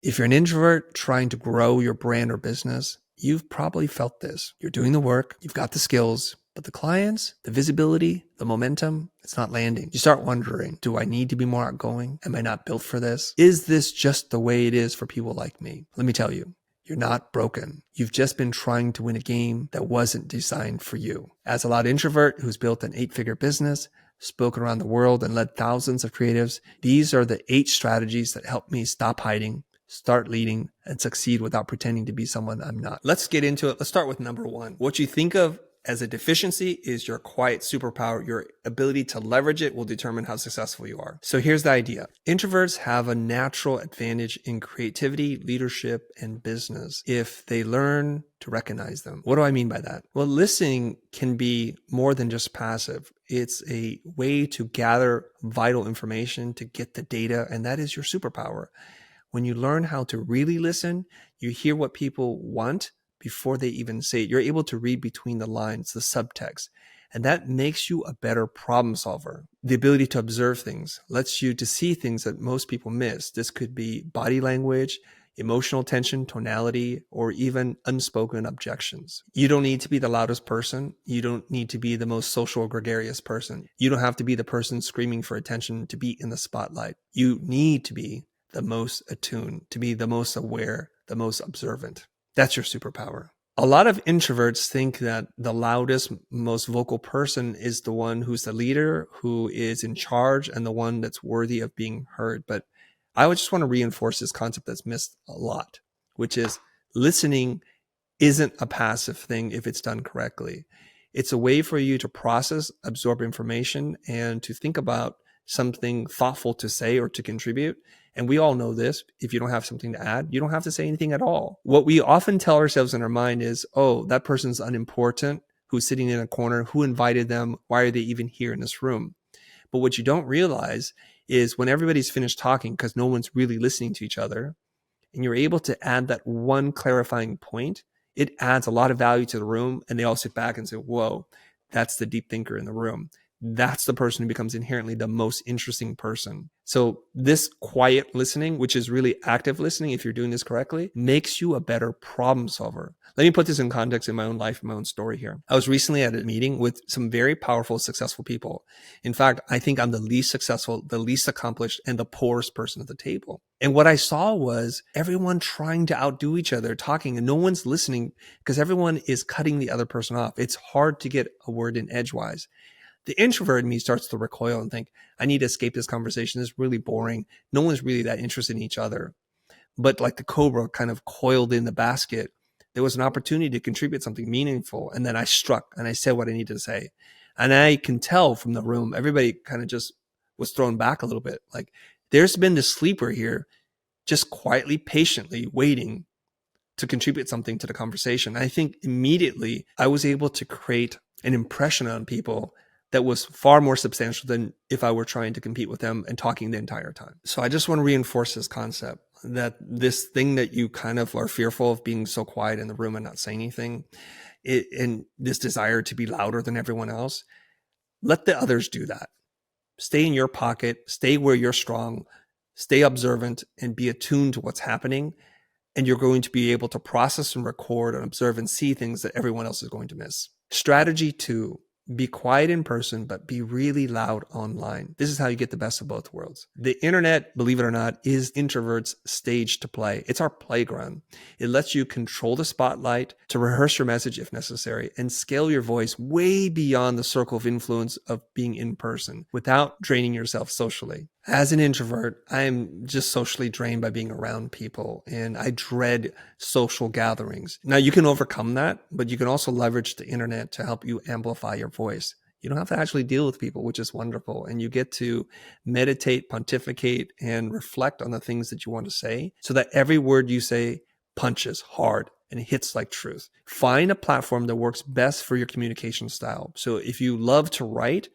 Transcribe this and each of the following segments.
If you're an introvert trying to grow your brand or business, you've probably felt this. You're doing the work, you've got the skills, but the clients, the visibility, the momentum, it's not landing. You start wondering, do I need to be more outgoing? Am I not built for this? Is this just the way it is for people like me? Let me tell you, you're not broken. You've just been trying to win a game that wasn't designed for you. As a loud introvert who's built an 8-figure business, spoken around the world, and led thousands of creatives, these are the 8 strategies that help me stop hiding, start leading, and succeed without pretending to be someone I'm not. Let's get into it. Let's start with number 1. What you think of as a deficiency is your quiet superpower. Your ability to leverage it will determine how successful you are. So here's the idea. Introverts have a natural advantage in creativity, leadership, and business if they learn to recognize them. What do I mean by that? Well, listening can be more than just passive. It's a way to gather vital information, to get the data, and that is your superpower. When you learn how to really listen, you hear what people want before they even say it. You're able to read between the lines, the subtext, and that makes you a better problem solver. The ability to observe things lets you to see things that most people miss. This could be body language, emotional tension, tonality, or even unspoken objections. You don't need to be the loudest person. You don't need to be the most social or gregarious person. You don't have to be the person screaming for attention to be in the spotlight. You need to be the most attuned, to be the most aware, the most observant. That's your superpower. A lot of introverts think that the loudest, most vocal person is the one who's the leader, who is in charge, and the one that's worthy of being heard. But I would just want to reinforce this concept that's missed a lot, which is listening isn't a passive thing if it's done correctly. It's a way for you to process, absorb information, and to think about something thoughtful to say or to contribute. And we all know this. If you don't have something to add, you don't have to say anything at all. What we often tell ourselves in our mind is, oh, that person's unimportant, who's sitting in a corner, who invited them? Why are they even here in this room? But what you don't realize is when everybody's finished talking, because no one's really listening to each other, and you're able to add that one clarifying point, it adds a lot of value to the room. And they all sit back and say, whoa, that's the deep thinker in the room. That's the person who becomes inherently the most interesting person. So this quiet listening, which is really active listening, if you're doing this correctly, makes you a better problem solver. Let me put this in context in my own life, my own story here. I was recently at a meeting with some very powerful, successful people. In fact, I think I'm the least successful, the least accomplished, and the poorest person at the table. And what I saw was everyone trying to outdo each other, talking, and no one's listening because everyone is cutting the other person off. It's hard to get a word in edgewise. The introvert in me starts to recoil and think, I need to escape this conversation. This is really boring. No one's really that interested in each other. But like the cobra kind of coiled in the basket, there was an opportunity to contribute something meaningful. And then I struck and I said what I needed to say. And I can tell from the room, everybody kind of just was thrown back a little bit. Like there's been this sleeper here, just quietly, patiently waiting to contribute something to the conversation. I think immediately I was able to create an impression on people that was far more substantial than if I were trying to compete with them and talking the entire time. So I just want to reinforce this concept that this thing that you kind of are fearful of being so quiet in the room and not saying anything, and this desire to be louder than everyone else, let the others do that. Stay in your pocket, stay where you're strong, stay observant, and be attuned to what's happening. And you're going to be able to process and record and observe and see things that everyone else is going to miss. Strategy 2. Be quiet in person, but be really loud online. This is how you get the best of both worlds. The internet, believe it or not, is introverts' stage to play. It's our playground. It lets you control the spotlight, to rehearse your message if necessary, and scale your voice way beyond the circle of influence of being in person without draining yourself socially. As an introvert, I'm just socially drained by being around people, and I dread social gatherings. Now, you can overcome that, but you can also leverage the internet to help you amplify your voice. You don't have to actually deal with people, which is wonderful. And you get to meditate, pontificate, and reflect on the things that you want to say so that every word you say punches hard and hits like truth. Find a platform that works best for your communication style. So if you love to write,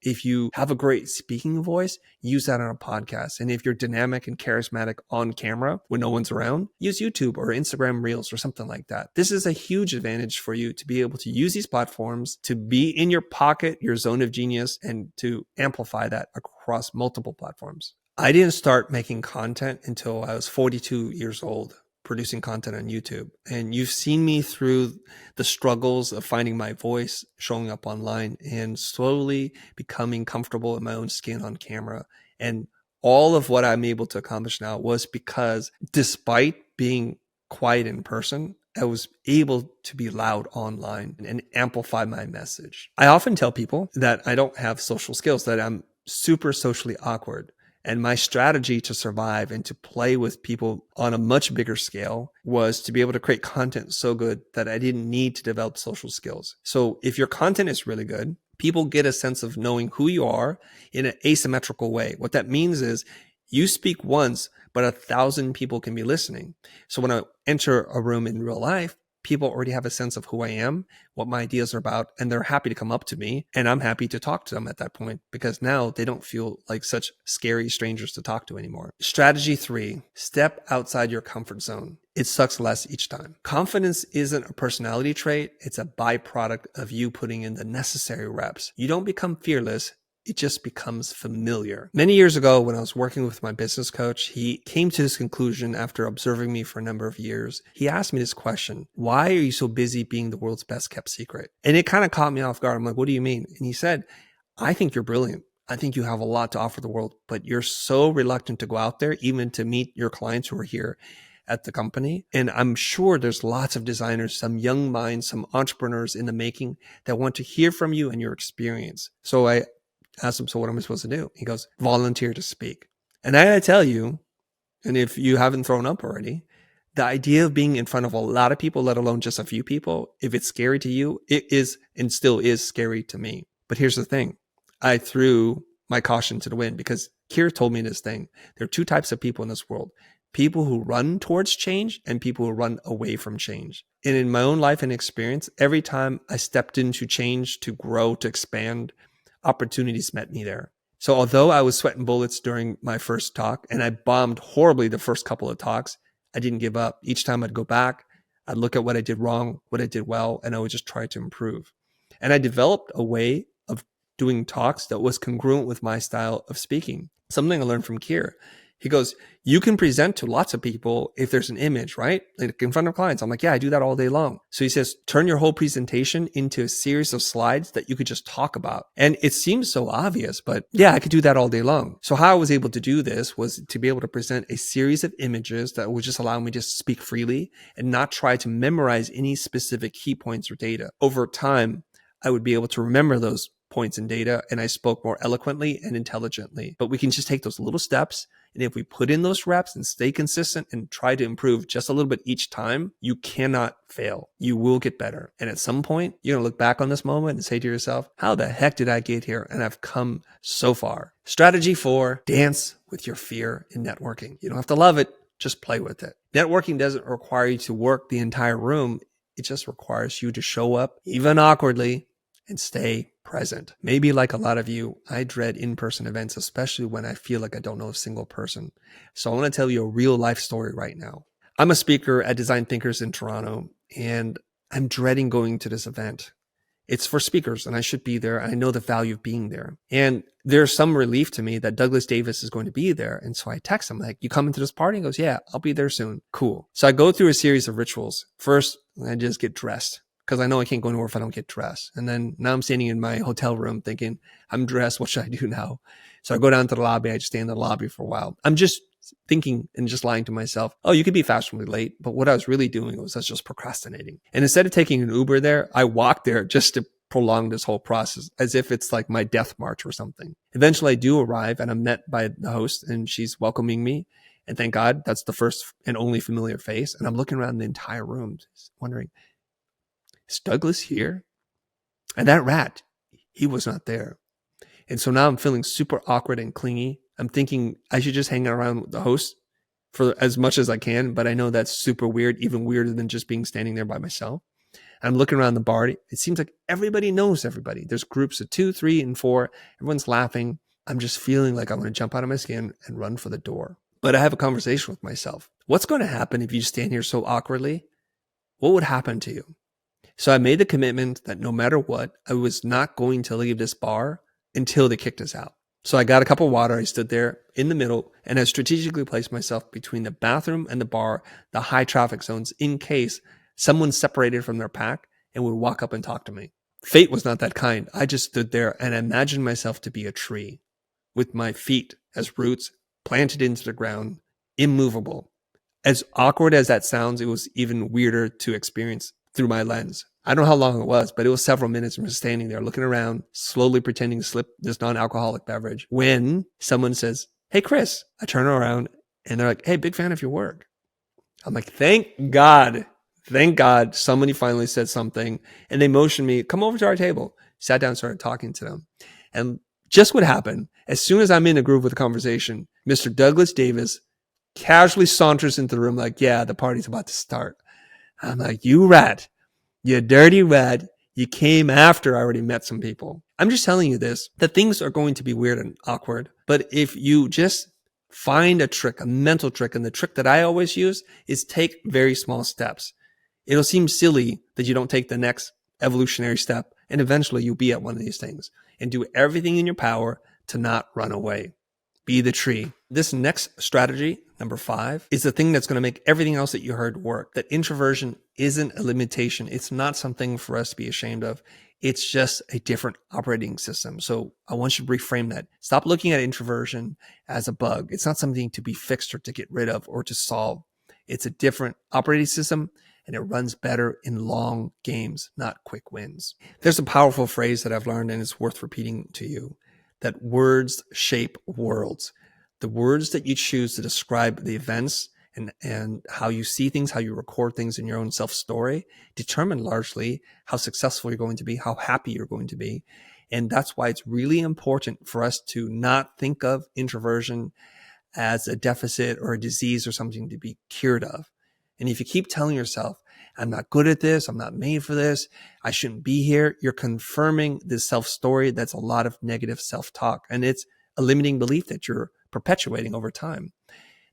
if you have a great speaking voice, use that on a podcast. And if you're dynamic and charismatic on camera when no one's around, use YouTube or Instagram Reels or something like that. This is a huge advantage for you to be able to use these platforms, to be in your pocket, your zone of genius, and to amplify that across multiple platforms. I didn't start making content until I was 42 years old, producing content on YouTube. And you've seen me through the struggles of finding my voice, showing up online, and slowly becoming comfortable in my own skin on camera. And all of what I'm able to accomplish now was because despite being quiet in person, I was able to be loud online and amplify my message. I often tell people that I don't have social skills, that I'm super socially awkward. And my strategy to survive and to play with people on a much bigger scale was to be able to create content so good that I didn't need to develop social skills. So if your content is really good, people get a sense of knowing who you are in an asymmetrical way. What that means is you speak once, but 1,000 people can be listening. So when I enter a room in real life, people already have a sense of who I am, what my ideas are about, and they're happy to come up to me. And I'm happy to talk to them at that point because now they don't feel like such scary strangers to talk to anymore. Strategy 3, step outside your comfort zone. It sucks less each time. Confidence isn't a personality trait. It's a byproduct of you putting in the necessary reps. You don't become fearless. It just becomes familiar. Many years ago, when I was working with my business coach, he came to this conclusion after observing me for a number of years. He asked me this question: why are you so busy being the world's best kept secret? And it kind of caught me off guard. I'm like, what do you mean? And he said, I think you're brilliant. I think you have a lot to offer the world, but you're so reluctant to go out there, even to meet your clients who are here at the company. And I'm sure there's lots of designers, some young minds, some entrepreneurs in the making that want to hear from you and your experience. So I asked him, so what am I supposed to do? He goes, volunteer to speak. And I gotta tell you, and if you haven't thrown up already, the idea of being in front of a lot of people, let alone just a few people, if it's scary to you, it is and still is scary to me. But here's the thing. I threw my caution to the wind because Kira told me this thing. There are two types of people in this world: people who run towards change and people who run away from change. And in my own life and experience, every time I stepped into change to grow, to expand, opportunities met me there. So although I was sweating bullets during my first talk and I bombed horribly the first couple of talks, I didn't give up. Each time I'd go back, I'd look at what I did wrong, what I did well, and I would just try to improve. And I developed a way of doing talks that was congruent with my style of speaking. Something I learned from Kier. He goes, you can present to lots of people if there's an image, right? Like in front of clients. I'm like, yeah, I do that all day long. So he says, turn your whole presentation into a series of slides that you could just talk about. And it seems so obvious, but yeah, I could do that all day long. So how I was able to do this was to be able to present a series of images that would just allow me to speak freely and not try to memorize any specific key points or data. Over time, I would be able to remember those points and data, and I spoke more eloquently and intelligently. But we can just take those little steps. And if we put in those reps and stay consistent and try to improve just a little bit each time, you cannot fail. You will get better. And at some point, you're going to look back on this moment and say to yourself, how the heck did I get here? And I've come so far. Strategy 4, dance with your fear in networking. You don't have to love it. Just play with it. Networking doesn't require you to work the entire room. It just requires you to show up, even awkwardly, and stay present. Maybe like a lot of you, I dread in-person events, especially when I feel like I don't know a single person. So I want to tell you a real life story right now. I'm a speaker at Design Thinkers in Toronto, and I'm dreading going to this event. It's for speakers, and I should be there. I know the value of being there. And there's some relief to me that Douglas Davis is going to be there. And so I text him like, you coming to this party? He goes, yeah, I'll be there soon. Cool. So I go through a series of rituals. First, I just get dressed, because I know I can't go anywhere if I don't get dressed. And then now I'm standing in my hotel room thinking, I'm dressed. What should I do now? So I go down to the lobby. I just stay in the lobby for a while. I'm just thinking and just lying to myself, oh, you could be fashionably late. But what I was really doing was I was just procrastinating. And instead of taking an Uber there, I walked there just to prolong this whole process as if it's like my death march or something. Eventually I do arrive and I'm met by the host and she's welcoming me. And thank God that's the first and only familiar face. And I'm looking around the entire room wondering, is Douglas here? And that rat, he was not there. And so now I'm feeling super awkward and clingy. I'm thinking I should just hang around with the host for as much as I can, but I know that's super weird, even weirder than just being standing there by myself. And I'm looking around the bar. It seems like everybody knows everybody. There's groups of 2, 3, and 4. Everyone's laughing. I'm just feeling like I'm going to jump out of my skin and run for the door. But I have a conversation with myself. What's going to happen if you stand here so awkwardly? What would happen to you? So I made the commitment that no matter what, I was not going to leave this bar until they kicked us out. So I got a cup of water. I stood there in the middle and I strategically placed myself between the bathroom and the bar, the high traffic zones, in case someone separated from their pack and would walk up and talk to me. Fate was not that kind. I just stood there and imagined myself to be a tree with my feet as roots planted into the ground, immovable. As awkward as that sounds, it was even weirder to experience through my lens. I don't know how long it was, but it was several minutes from standing there looking around, slowly pretending to slip this non-alcoholic beverage. When someone says, "Hey, Chris," I turn around and they're like, "Hey, big fan of your work." I'm like, thank God somebody finally said something, and they motioned me, "Come over to our table." Sat down, started talking to them. And just what happened, as soon as I'm in a groove with the conversation, Mr. Douglas Davis casually saunters into the room like, "Yeah, the party's about to start." I'm like, "You rat. You dirty rat. You came after I already met some people." I'm just telling you this, that things are going to be weird and awkward. But if you just find a trick, a mental trick, and the trick that I always use is take very small steps. It'll seem silly that you don't take the next evolutionary step, and eventually you'll be at one of these things. And do everything in your power to not run away. Be the tree. This next strategy, number 5, is the thing that's going to make everything else that you heard work. That introversion isn't a limitation. It's not something for us to be ashamed of. It's just a different operating system. So I want you to reframe that. Stop looking at introversion as a bug. It's not something to be fixed or to get rid of or to solve. It's a different operating system, and it runs better in long games, not quick wins. There's a powerful phrase that I've learned, and it's worth repeating to you, that words shape worlds. The words that you choose to describe the events and how you see things, how you record things in your own self-story, determine largely how successful you're going to be, how happy you're going to be. And that's why it's really important for us to not think of introversion as a deficit or a disease or something to be cured of. And if you keep telling yourself, "I'm not good at this, I'm not made for this, I shouldn't be here," you're confirming this self-story that's a lot of negative self-talk. And it's a limiting belief that you're perpetuating over time.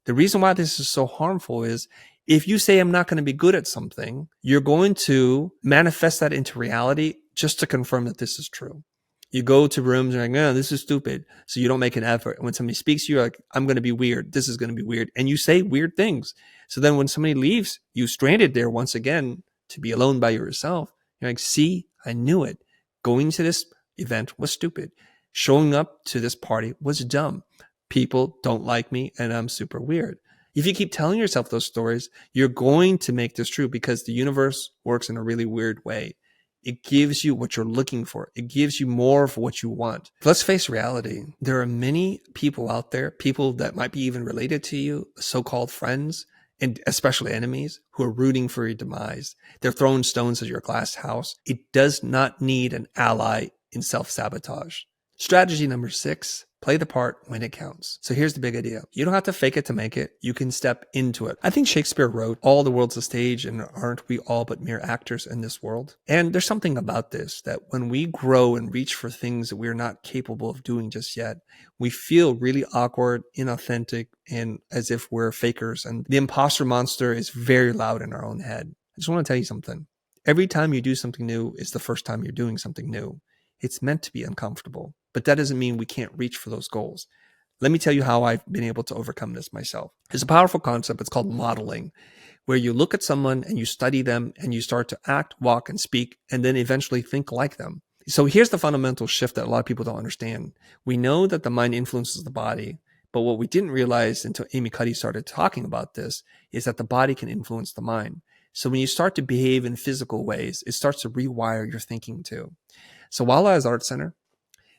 The reason why this is so harmful is if you say, "I'm not going to be good at something," you're going to manifest that into reality just to confirm that this is true. You go to rooms and you're like, "No, this is stupid." So you don't make an effort. And when somebody speaks to you, you're like, "I'm going to be weird. This is going to be weird." And you say weird things. So then when somebody leaves, you stranded there once again to be alone by yourself. You're like, "See, I knew it. Going to this event was stupid. Showing up to this party was dumb. People don't like me and I'm super weird." If you keep telling yourself those stories, you're going to make this true because the universe works in a really weird way. It gives you what you're looking for. It gives you more of what you want. Let's face reality. There are many people out there, people that might be even related to you, so-called friends, and especially enemies, who are rooting for your demise. They're throwing stones at your glass house. It does not need an ally in self-sabotage. Strategy number 6, play the part when it counts. So here's the big idea. You don't have to fake it to make it. You can step into it. I think Shakespeare wrote, "All the world's a stage, and aren't we all but mere actors in this world?" And there's something about this, that when we grow and reach for things that we're not capable of doing just yet, we feel really awkward, inauthentic, and as if we're fakers. And the imposter monster is very loud in our own head. I just want to tell you something. Every time you do something new is the first time you're doing something new. It's meant to be uncomfortable, but that doesn't mean we can't reach for those goals. Let me tell you how I've been able to overcome this myself. It's a powerful concept. It's called modeling, where you look at someone and you study them and you start to act, walk, and speak, and then eventually think like them. So here's the fundamental shift that a lot of people don't understand. We know that the mind influences the body, but what we didn't realize until Amy Cuddy started talking about this is that the body can influence the mind. So when you start to behave in physical ways, it starts to rewire your thinking too. So while I was at Art Center,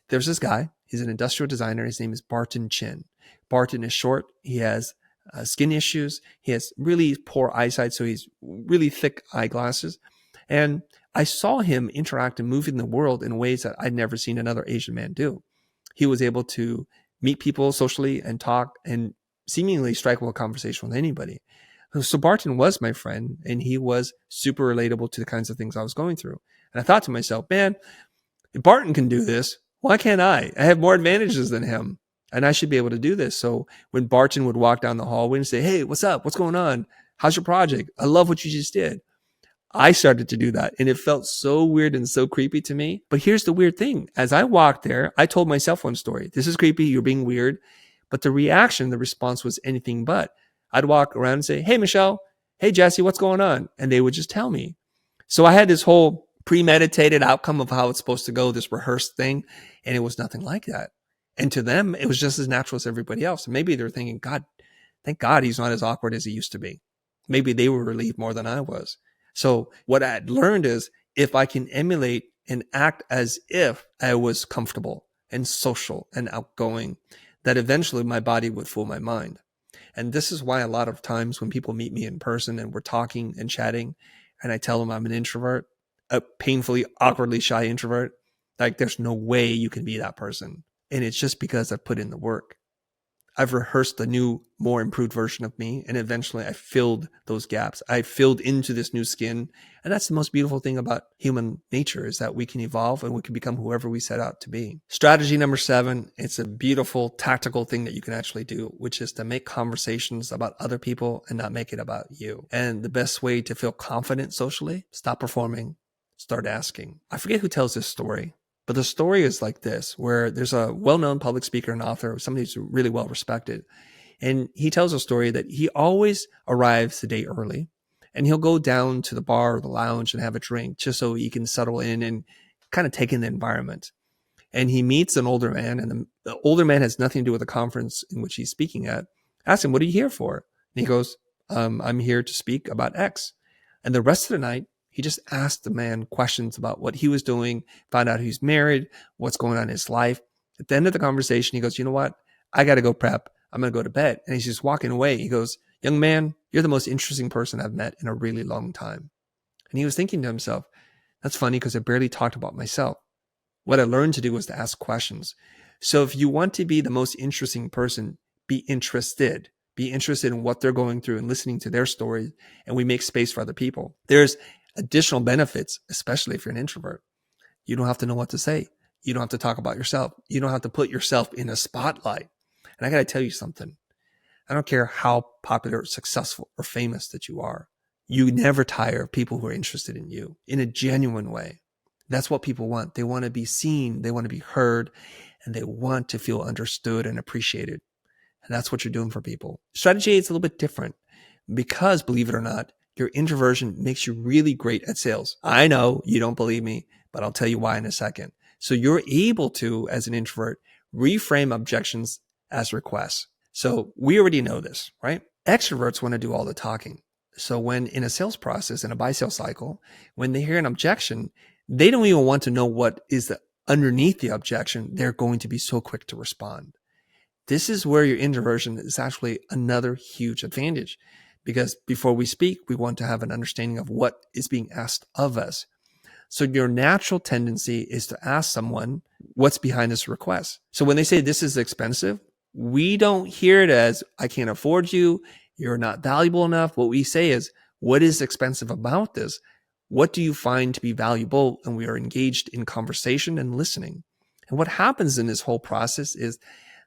there's this guy. He's an industrial designer. His name is Barton Chin. Barton is short. He has skin issues. He has really poor eyesight, so he's really thick eyeglasses. And I saw him interact and move in the world in ways that I'd never seen another Asian man do. He was able to meet people socially and talk and seemingly strike up a conversation with anybody. So Barton was my friend, and he was super relatable to the kinds of things I was going through. And I thought to myself, man, if Barton can do this, why can't I? I have more advantages than him, and I should be able to do this. So when Barton would walk down the hallway and say, "Hey, what's up? What's going on? How's your project? I love what you just did," I started to do that, and it felt so weird and so creepy to me. But here's the weird thing. As I walked there, I told myself one story. This is creepy. You're being weird. But the reaction, the response was anything but. I'd walk around and say, hey, Michelle. Hey, Jesse, what's going on? And they would just tell me. So I had this whole premeditated outcome of how it's supposed to go, this rehearsed thing. And it was nothing like that. And to them, it was just as natural as everybody else. And maybe they're thinking, God, thank God he's not as awkward as he used to be. Maybe they were relieved more than I was. So what I learned is if I can emulate and act as if I was comfortable and social and outgoing, that eventually my body would fool my mind. And this is why a lot of times when people meet me in person and we're talking and chatting and I tell them I'm an introvert, a painfully, awkwardly shy introvert, like there's no way you can be that person. And it's just because I've put in the work. I've rehearsed the new, more improved version of me. And eventually I filled those gaps. I filled into this new skin. And that's the most beautiful thing about human nature is that we can evolve and we can become whoever we set out to be. Strategy number 7, it's a beautiful tactical thing that you can actually do, which is to make conversations about other people and not make it about you. And the best way to feel confident socially, stop performing, start asking. I forget who tells this story. But the story is like this, where there's a well-known public speaker and author, somebody who's really well respected. And he tells a story that he always arrives the day early and he'll go down to the bar or the lounge and have a drink just so he can settle in and kind of take in the environment. And he meets an older man, and the older man has nothing to do with the conference in which he's speaking at. Ask him, what are you here for? And he goes, I'm here to speak about X. And the rest of the night, he just asked the man questions about what he was doing, found out he's married, what's going on in his life. At the end of the conversation, he goes, you know what? I got to go prep. I'm going to go to bed. And he's just walking away. He goes, young man, you're the most interesting person I've met in a really long time. And he was thinking to himself, that's funny because I barely talked about myself. What I learned to do was to ask questions. So if you want to be the most interesting person, be interested. Be interested in what they're going through and listening to their story. And we make space for other people. There's additional benefits, especially if you're an introvert. You don't have to know what to say. You don't have to talk about yourself. You don't have to put yourself in a spotlight. And I got to tell you something. I don't care how popular, successful, or famous that you are. You never tire of people who are interested in you in a genuine way. That's what people want. They want to be seen. They want to be heard. And they want to feel understood and appreciated. And that's what you're doing for people. Strategy 8 is a little bit different because, believe it or not, your introversion makes you really great at sales. I know you don't believe me, but I'll tell you why in a second. So you're able to, as an introvert, reframe objections as requests. So we already know this, right? Extroverts want to do all the talking. So when in a sales process, in a buy sale cycle, when they hear an objection, they don't even want to know what is underneath the objection. They're going to be so quick to respond. This is where your introversion is actually another huge advantage. Because before we speak, we want to have an understanding of what is being asked of us. So your natural tendency is to ask someone what's behind this request. So when they say this is expensive, we don't hear it as I can't afford you, you're not valuable enough. What we say is, what is expensive about this? What do you find to be valuable? And we are engaged in conversation and listening. And what happens in this whole process is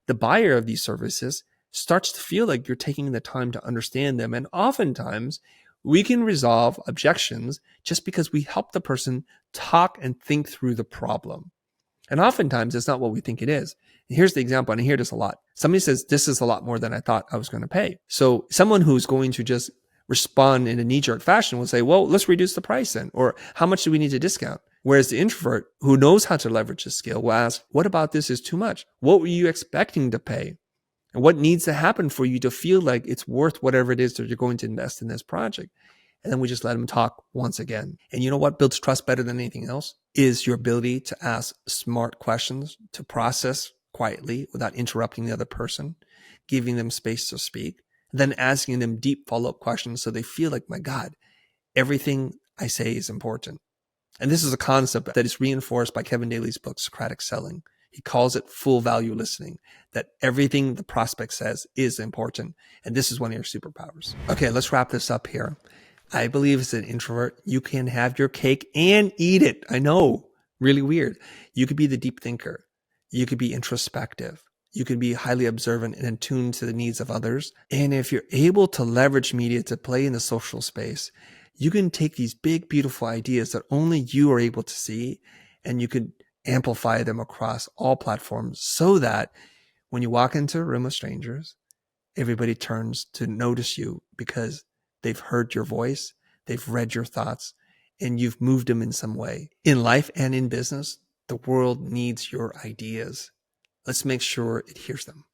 the buyer of these services starts to feel like you're taking the time to understand them. And oftentimes we can resolve objections just because we help the person talk and think through the problem. And oftentimes it's not what we think it is. And here's the example, and I hear this a lot. Somebody says, this is a lot more than I thought I was going to pay. So someone who's going to just respond in a knee-jerk fashion will say, well, let's reduce the price then. Or how much do we need to discount? Whereas the introvert who knows how to leverage this skill will ask, what about this is too much? What were you expecting to pay? And what needs to happen for you to feel like it's worth whatever it is that you're going to invest in this project? And then we just let them talk once again. And you know what builds trust better than anything else? Is your ability to ask smart questions, to process quietly without interrupting the other person, giving them space to speak, then asking them deep follow-up questions so they feel like, my God, everything I say is important. And this is a concept that is reinforced by Kevin Daly's book, Socratic Selling. He calls it full value listening, that everything the prospect says is important. And this is one of your superpowers. Okay, let's wrap this up here. I believe as an introvert, you can have your cake and eat it. I know, really weird. You could be the deep thinker. You could be introspective. You can be highly observant and attuned to the needs of others. And if you're able to leverage media to play in the social space, you can take these big, beautiful ideas that only you are able to see, and you can amplify them across all platforms so that when you walk into a room of strangers, everybody turns to notice you because they've heard your voice, they've read your thoughts, and you've moved them in some way. In life and in business, the world needs your ideas. Let's make sure it hears them.